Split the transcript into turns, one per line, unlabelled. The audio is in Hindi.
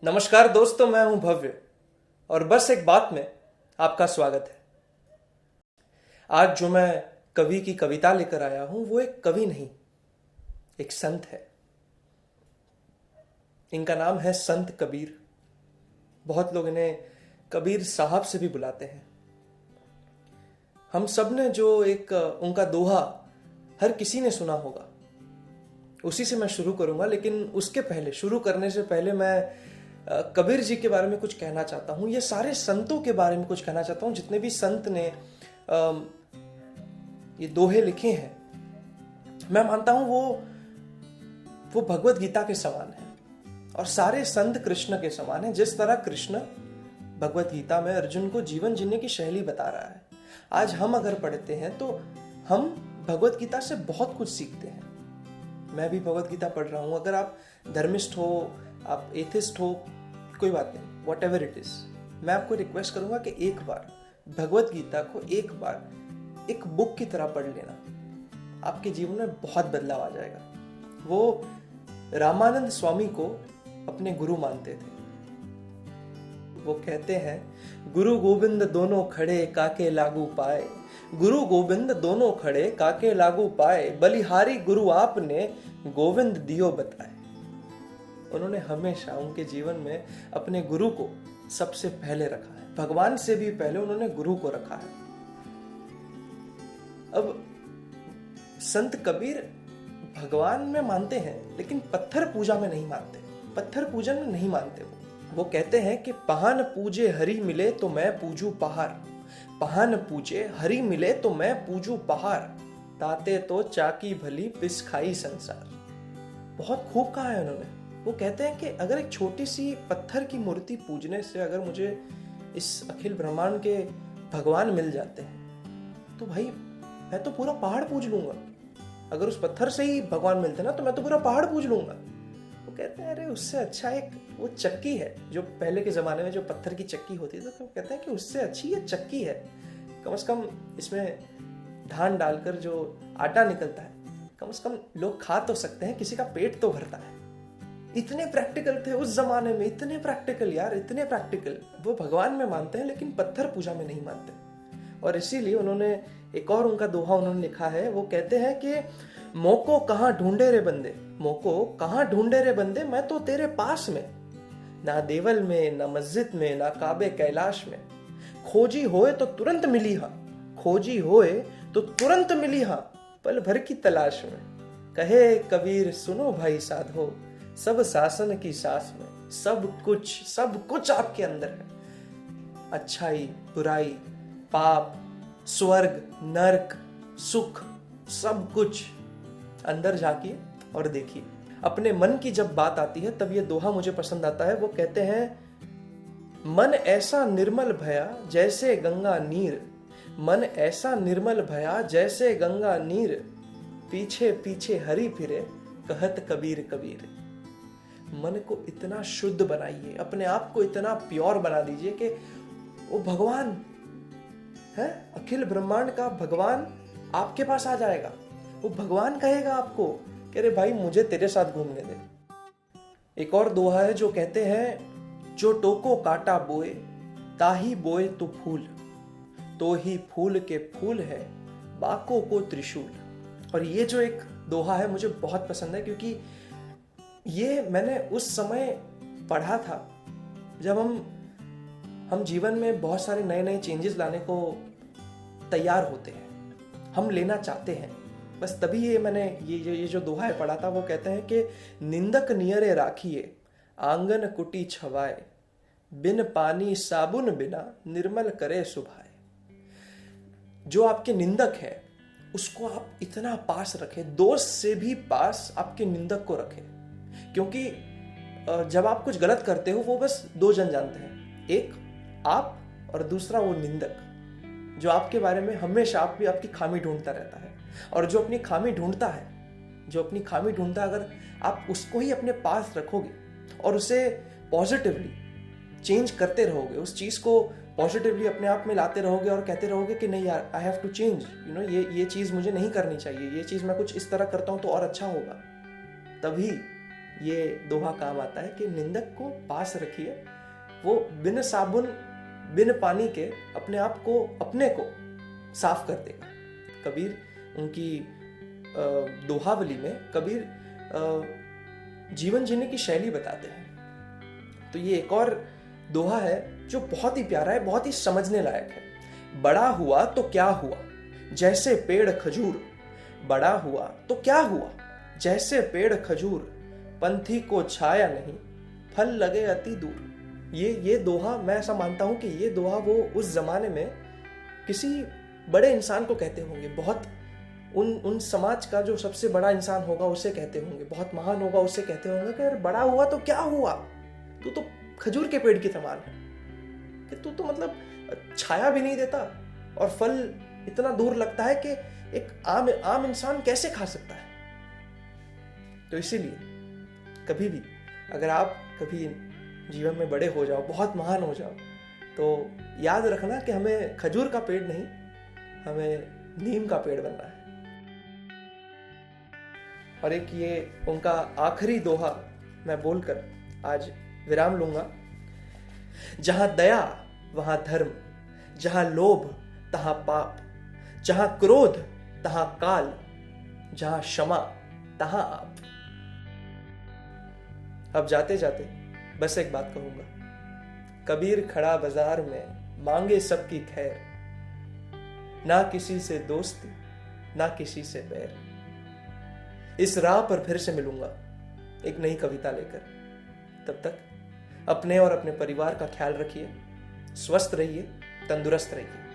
नमस्कार दोस्तों, मैं हूं भव्य और बस एक बात में आपका स्वागत है। आज जो मैं कवि की कविता लेकर आया हूं वो एक कवि नहीं, एक संत है। इनका नाम है संत कबीर। बहुत लोग इन्हें कबीर साहब से भी बुलाते हैं। हम सब ने जो एक उनका दोहा हर किसी ने सुना होगा, उसी से मैं शुरू करूंगा। लेकिन उसके पहले, शुरू करने से पहले मैं कबीर जी के बारे में कुछ कहना चाहता हूँ। ये सारे संतों के बारे में कुछ कहना चाहता हूँ। जितने भी संत ने ये दोहे लिखे हैं, मैं मानता हूँ वो भगवत गीता के समान है और सारे संत कृष्ण के समान है। जिस तरह कृष्ण भगवत गीता में अर्जुन को जीवन जीने की शैली बता रहा है, आज हम अगर पढ़ते हैं तो हम भगवत गीता से बहुत कुछ सीखते हैं। मैं भी भगवत गीता पढ़ रहा हूँ। अगर आप धर्मिष्ठ हो, आप एथिस्ट हो, कोई बात नहीं, वॉट एवर इट इज, मैं आपको रिक्वेस्ट करूंगा कि एक बार भगवत गीता को एक बार एक बुक की तरह पढ़ लेना। आपके जीवन में बहुत बदलाव आ जाएगा। वो रामानंद स्वामी को अपने गुरु मानते थे। वो कहते हैं, गुरु गोविंद दोनों खड़े काके लागू पाए, गुरु गोविंद दोनों खड़े काके लागू पाए, बलिहारी गुरु आपने गोविंद दियो बताए। उन्होंने हमेशा उनके जीवन में अपने गुरु को सबसे पहले रखा है। भगवान से भी पहले उन्होंने गुरु को रखा है। अब संत कबीर भगवान में मानते हैं लेकिन पत्थर पूजा में नहीं मानते, पत्थर पूजन में नहीं मानते। वो कहते हैं कि पहान पूजे हरि मिले तो मैं पूजू पहाड़, पहान पूजे हरि मिले तो मैं पूजू पहाड़, ताते तो चाकी भली पिस खाई संसार। बहुत खूब कहा है उन्होंने। वो कहते हैं कि अगर एक छोटी सी पत्थर की मूर्ति पूजने से अगर मुझे इस अखिल ब्रह्मांड के भगवान मिल जाते हैं तो भाई मैं तो पूरा पहाड़ पूज लूंगा। अगर उस पत्थर से ही भगवान मिलते ना तो मैं तो पूरा पहाड़ पूज लूंगा। वो कहते हैं, अरे उससे अच्छा एक वो चक्की है जो पहले के जमाने में जो पत्थर की चक्की होती थी, तो कहते हैं कि उससे अच्छी ये चक्की है। कम से कम इसमें धान डालकर जो आटा निकलता है, कम से कम लोग खा तो सकते हैं, किसी का पेट तो भरता है। इतने प्रैक्टिकल थे उस जमाने में, इतने प्रैक्टिकल यार, इतने प्रैक्टिकल। वो भगवान में मानते हैं लेकिन पत्थर पूजा में नहीं मानते। और इसीलिए उन्होंने एक और उनका दोहा उन्होंने लिखा है। वो कहते हैं कि मोको कहाँ ढूंढे रे बंदे, मोको कहाँ ढूंढे रे बंदे, मैं तो तेरे पास में, ना देवल में, ना मस्जिद में, ना काबे कैलाश में, खोजी होए तो तुरंत मिली हाँ, खोजी होए तो तुरंत मिली हाँ, पल भर की तलाश में। कहे कबीर सुनो भाई साधो, सब शासन की सास में, सब कुछ आपके अंदर है। अच्छाई, बुराई, पाप, स्वर्ग, नरक, सुख, सब कुछ अंदर जाकिए और देखिए। अपने मन की जब बात आती है तब ये दोहा मुझे पसंद आता है। वो कहते हैं, मन ऐसा निर्मल भया जैसे गंगा नीर, मन ऐसा निर्मल भया जैसे गंगा नीर, पीछे पीछे हरि फिरे कहत कबीर कबीर। मन को इतना शुद्ध बनाइए, अपने आप को इतना प्योर बना दीजिए कि वो भगवान है, अखिल ब्रह्मांड का भगवान आपके पास आ जाएगा। वो भगवान कहेगा आपको कि अरे भाई मुझे तेरे साथ घूमने दे। एक और दोहा है जो कहते हैं, जो टोको काटा बोए ताही बोए तो फूल, तो ही फूल के फूल है बाको को त्रिशूल। और ये जो एक दोहा है मुझे बहुत पसंद है, क्योंकि ये मैंने उस समय पढ़ा था जब हम जीवन में बहुत सारे नए नए चेंजेस लाने को तैयार होते हैं, हम लेना चाहते हैं। बस तभी ये जो दोहा है पढ़ा था। वो कहते हैं कि निंदक नियरे राखिए आंगन कुटी छवाए, बिन पानी साबुन बिना निर्मल करे सुभाए। जो आपके निंदक है उसको आप इतना पास रखें, दोस्त से भी पास आपके निंदक को रखें। क्योंकि जब आप कुछ गलत करते हो वो बस दो जन जानते हैं, एक आप और दूसरा वो निंदक, जो आपके बारे में हमेशा आपकी खामी ढूंढता रहता है। और जो अपनी खामी ढूंढता है, अगर आप उसको ही अपने पास रखोगे और उसे पॉजिटिवली चेंज करते रहोगे, उस चीज को पॉजिटिवली अपने आप में लाते रहोगे और कहते रहोगे कि नहीं यार, आई हैव टू चेंज, ये चीज मुझे नहीं करनी चाहिए, ये चीज मैं कुछ इस तरह करता हूं तो और अच्छा होगा, तभी ये दोहा काम आता है कि निंदक को पास रखिए, वो बिन साबुन बिन पानी के अपने आप को, अपने को साफ कर देगा। कबीर उनकी दोहावली में कबीर जीवन जीने की शैली बताते हैं। तो ये एक और दोहा है जो बहुत ही प्यारा है, बहुत ही समझने लायक है। बड़ा हुआ तो क्या हुआ, जैसे पेड़ खजूर। बड़ा हुआ तो क्या हुआ, जैसे पेड़ खजूर। पंथी को छाया नहीं, फल लगे अति दूर। ये दोहा, मैं ऐसा मानता हूं कि ये दोहा वो उस जमाने में किसी बड़े इंसान को कहते होंगे, बहुत उन समाज का जो सबसे बड़ा इंसान होगा उसे कहते होंगे, बहुत महान होगा उसे कहते होंगे कि यार बड़ा हुआ तो क्या हुआ, तू तो खजूर के पेड़ के समान है, कि तू तो मतलब छाया भी नहीं देता और फल इतना दूर लगता है कि एक आम इंसान कैसे खा सकता है। तो इसीलिए कभी भी अगर आप कभी जीवन में बड़े हो जाओ, बहुत महान हो जाओ, तो याद रखना कि हमें खजूर का पेड़ नहीं, हमें नीम का पेड़ बनना है। और एक ये उनका आखिरी दोहा मैं बोलकर आज विराम लूंगा। जहां दया वहां धर्म, जहां लोभ तहां पाप, जहां क्रोध तहां काल, जहां क्षमा तहां आप। अब जाते जाते बस एक बात कहूंगा, कबीर खड़ा बाजार में मांगे सबकी खैर, ना किसी से दोस्ती ना किसी से बैर। इस राह पर फिर से मिलूंगा एक नई कविता लेकर। तब तक अपने और अपने परिवार का ख्याल रखिए, स्वस्थ रहिए, तंदुरुस्त रहिए।